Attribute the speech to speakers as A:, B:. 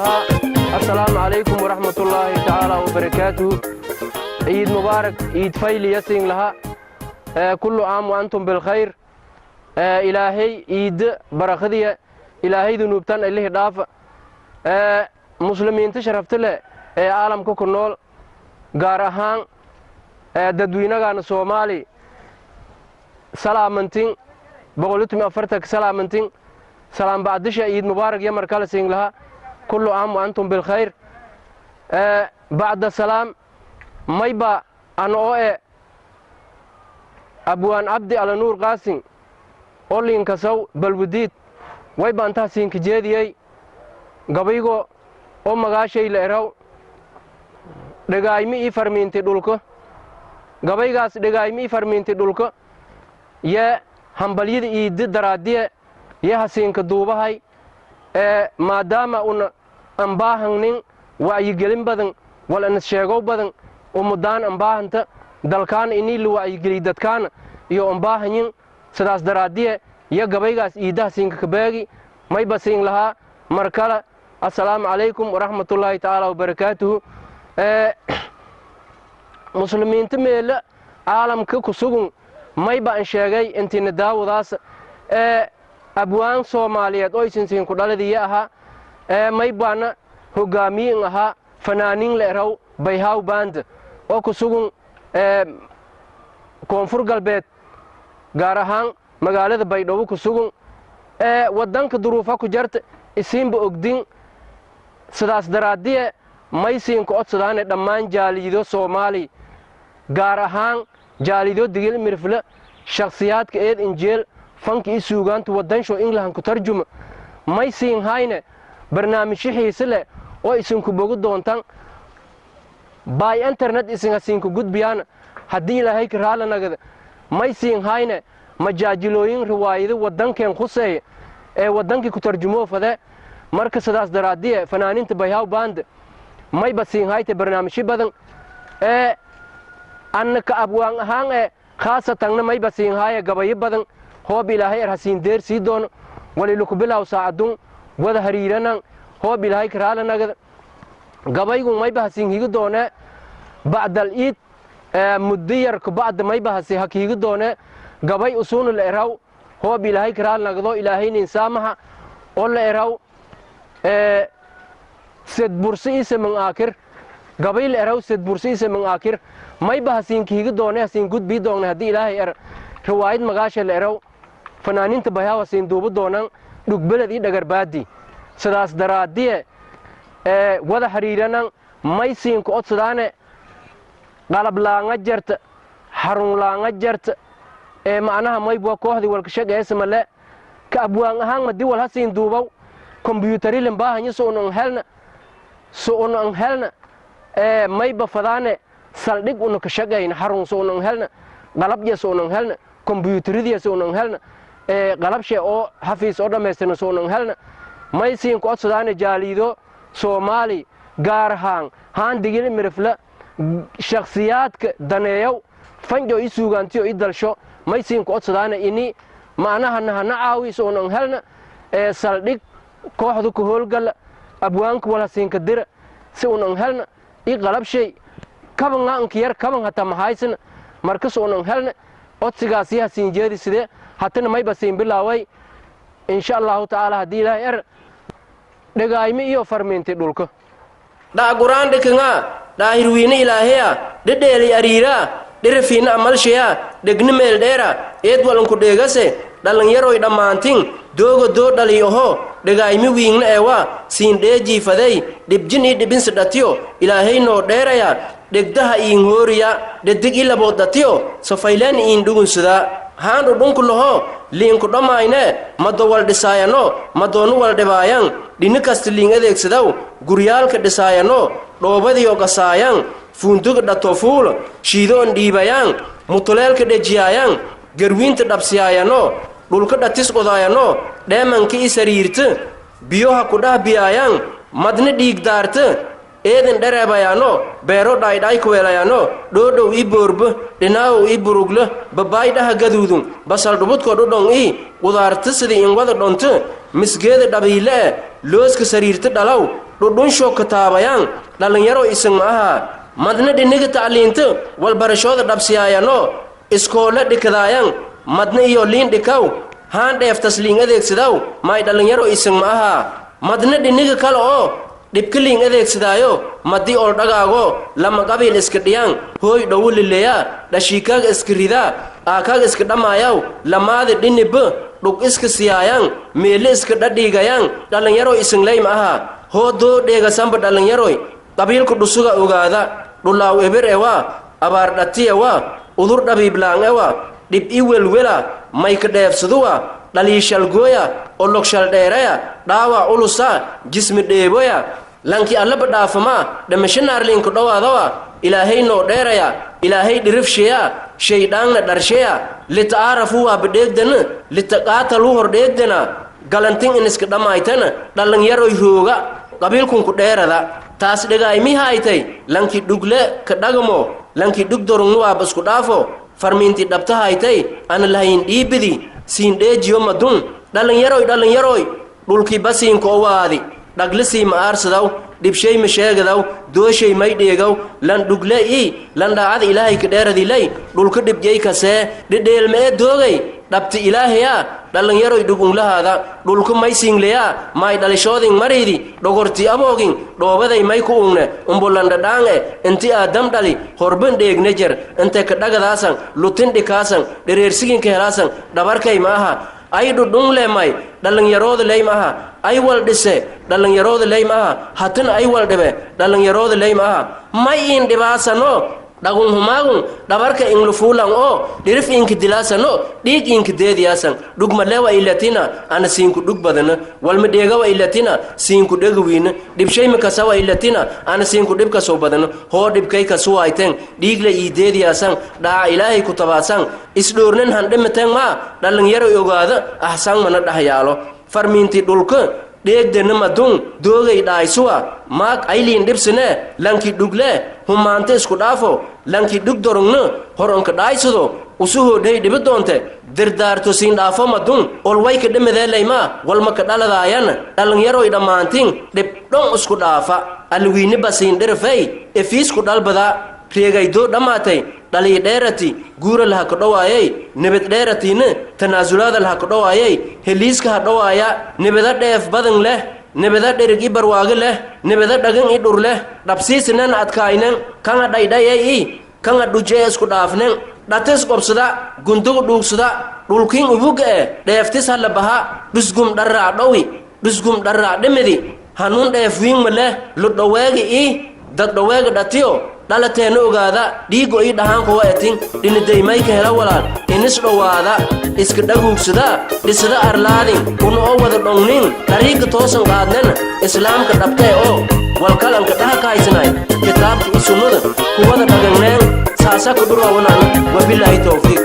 A: لها السلام عليكم ورحمة الله تعالى وبركاته عيد مبارك عيد فيل يسين لها كل عام وأنتم بالخير إلهي عيد بركضية إلهي ذنوبتان اللي ضاف مسلمين تشرفت له عالم كنول قارهان ددوينا كان سومالي سلامتين بقولتهم أفرتك سلامتين سلام بعدش عيد مبارك يا مركال سين لها كل عام وأنتم بالخير بعد السلام ما يبقى أنا أبوان عبدي على نور قاسم أولي إنكسو بالوديد ويبقى أنت سين كجديي قبيقو مغاشي لإرهو دقايمي فرمينتي دولكو قبيقاس دقايمي فرمينتي دولكو يا همبليد إيد درادية يا حسين كدوبهاي ما دام أنباهنين وعيقلين بدن ولا نشيغو بدن ومدان أنباهنت دالكان إني لو عيقليدت كان يو أنباهنين سداس درادية يا قبيقاس إيده حسين كباقي ما يبسين لها مركلة السلام عليكم ورحمة الله تعالى وبركاته مسلمين تميل عالم كسوغن ما يبقى إنشاغي انتي نداو داس أبوان سوماليات أويسين كدالدي أها ما يبقى هقامين أها فنانين لإرهو بيهاو باند أو كسوغن كونفور قلبيت غارهان مغالة بيدو كسوغن ودنك ظروفا كجرت اسين بأقدين سداس درادية ما يسين كأت سدان دمان جاليدو سومالي غارهان جاليدو دقيل مرفلة شخصيات كأيد إنجيل فانك إسوغان تودن شو إنجلهان كترجم ما يسين هاينة برنامج حيسلة أو إسين كبوغد دونتان باي انترنت إسين هسين كبود بيان هدي لهي كرهالا نغد ما يسين هاينة مجاجلوين روايد ودن كان خصي ودن كي كترجموه فده مركز داس درادية فنانين تبيهاو باند ما يبسين هايته برنامج بدن أنك أبوان هان خاصة تنم ما يبسين هاي قبايب بدن هو بلاهي رحسين دير سيدون وللوك بلاو ساعدون وده هريرنا هو بلاهي كرالا نقد قبايقون ما يبحسين هيك دونه بعد الإيد مدير كبعد ما يبحسي هكيك دونه قباي أصون الإرهو هو بلاهي كرالا نقدو إلهي نسامها ولا إرهو سد برسيس من آخر قبيل إرهو سد برسيس من آخر ما يبحسين كيك دونه هسين قد بي دونه هدي إلهي روايد مغاشة الإرهو فنانين تبايا وسين دوبو دونان دقبلة دقر بادي سداس درادية وذا حريرنا ما يسين كأت سدانة قلب لانغا جرت حرون لانغا جرت معناها ما يبوا كوهدي والكشاق اسم الله كأبوان هان مدي والهسين دوبو كمبيوتري لنباها نسوون انهلنا ما يبا فدانة سالدك ونو كشاقين حرون سوون انهلنا قلب يسوون انهلنا كمبيوتري دي سوون انهلنا قلب شيء أو حفيظ أو دمستنا سوون انهلنا ما يسين كأت سدانة جاليدو سومالي غارهان هان ديجيل مرفلة شخصيات دنياو فنجو يسوغانتيو يدلشو ما يسين كأت سدانة إني معناها أنها نعاوي سوون انهلنا سالدك كوحدو كهول قال أبوانك ولا سين كدير سوون انهلنا يقلب شيء كابن انكير كابن حتى محايسن مركز سوون انهلنا أتسيغاسيها سين جيدي سيدي حتى ما يبسين بالله إن شاء الله تعالى هدي لا دقايمي إيو فرمينتي دولكو دا قرآن دكنا دا هيروين إلهيا ددالي أريرا درفينا عمل شيا دقنميل ديرا إيد والنكو ديغاسي دالن يروي دمانتين دوغو دو داليوهو دقايمي وين ايوا سين ديجي فدي دبجني دبين سداتيو إلهي نو ديرا يا دقدها إين هوريا ددق إلا بوداتيو سفايلان إين دوغن سدا هانو دونكو لهو لينكو دماينه مدو والدسايانو مدونو والدبايان دينكاستلين اديك سداو غريالك دسايانو دوبديو قسايان فوندوك داتوفول شيدون ديبايان مطلالك دجيايان غروينت دبسيايانو دولك داتيس قدايانو ديمانكي سريرت بيوها كودا بيايان مدن ديك دارت Eden dere bayano bero dai kuelayano dodo iburb dinao iburugle babayda hagadudun basal dubut ko dodong I udartis di ingwada donte misgede dabile loska sarirte dalaw dhudhun shoo kataabayaan dhalinyaro isin ma aha madna dhiniga tacliinta walbarashooda dhabsiyaayano iskoole dhikadaayaan madna iyo liin dhikaw haan dheeftas liin adeegsidaw may dhalinyaro isin ma aha madna dhiniga kale oo dhibka liin adeegsidaayo madii oo dhagaago lama qabiil iska dhiyaan hooy dhowu lileeya dhashiikaaga iska ridaa aakaaga iska dhamaayaw lamaada dhinibba dhug iska siyaayaan meelle iska dhadhiigayaan dhalinyaro isin ley ma aha hoodoo dheegasanba dhalinyaroy qabiilku dhusuga ogaada dhulaaw eber ewa abaar dhati ewa udur dhabiiblaan ewa dhib i welwela mayka dheefsaduwa dhaliishalgooya ologshal dheeraya dhaawac ulusa jismi dheeboya lanki allaba dhaafamaa dhamashanaarliinku dhowaadawa ilaahay noo dheeraya ilaahay dhirifsheya shaydhaanna dharsheya lita'aarafu waa badheegdana litaqaataluu hordheegdana galantin iniska dhammaytana dhalinyaroy rooga qabiilkunku dheerada taas dhagaaymiha aytay lanki dhugle ka dhagamo lanki dhug dorungnu waaba isku dhaafo farmiinti dhabtaha aytay ana lahayn dhiibidi siin dheejiyo madun dhalinyaroy dhulkii basiinka owaadi dhaglisii ma aarsadaw dhibshay ma sheegadaw dooshay may dheegaw lan dhugle ii lan dhaacada ilaahay ka dheeradilay dhulka dhibjay kasee dhidheelma ee doogay dhabti ilaahaya dhalinyaroy dhugunlahaada dhulku may siingleya may dhalishoodin maraydi dhogorti aboogin dhoobaday may ku ungne umbulandhadhaange inti aadam dhali horban dheegne jer inte ka dhagadaasan lutin dhikaasan dhereersiginka helaasan dhabarkay ma aha ay dhudhun leemay dhalinyarooda ley ma aha ay wal dhise dhalinyarooda ley ma aha hatana ay wal dhibe dhalinyarooda ley ma aha may iin dhibaasano dhagun humaagun dhabarka inglufuulan oo dhirif inka dilaasano dhiig inka deediyaasan dhugmalewa ilatina ana siinku dhug badana walma dheegawa ilatina siinku dhagawiina dhibshayma kasawa ilatina ana siinku dhibka soo badana hoo dhibkay kasuwaayteen dhiigla ii deediyaasan dhaca ilaahay ku tabaasan isdhoornan handhimiteen maa dhalinyaro ogaada ahsan mana dhahyaalo farmiinti dhulka dheegdana madun doogay dhaaysuwa maag ayliin dhibsine lanki dhugle humaante isku dhaafo lanki dhug dorungna horonka dhaaysado usuhoo dhey dhibi doonte dirdaarto siin dhaafo madun olwayka dhimadeelayma walma ka dhaladaayana dhalinyaroy dhammaantin dhibdhon isku dhaafa alwiini basiin dhirifay efiisku dhalbadaa reegaydoo dhammaatay dhalii dheerati guura laha ka dhowaayay nibad dheeratiina tanaasulaada laha ka dhowaayay heliiska ha dhowaaya nibada dheef badan leh nibada dherig i barwaago leh nibada dhagan i dhur leh dhabsiisinan adkaaynen kanga dhaydhayay i kanga dhujee isku dhaafnen dhatis qobsada gundugu dhuugsada dhulkiin ubuga e dheeftis hala baha dhusgum dharraac dhowi dhusgum dharraac dhimidi hanuun dheef wiingma leh ludhoweegi i daddhoweega dhatiyo dhalateena ogaada dhiigo ii dhahaankuwa etin dhinidaymayka hela walaal inis dhowaada iska dhaguugsada dhisada arlaadin una oo wada dhongnin dhariiga toosan qaadnen islaamka dhabtee oo walkalanka dhaha kahaysanaay kitaabka i sunnada kuwada dhagangneen saasa ku dhuraawanaan wabilaahi towfiiq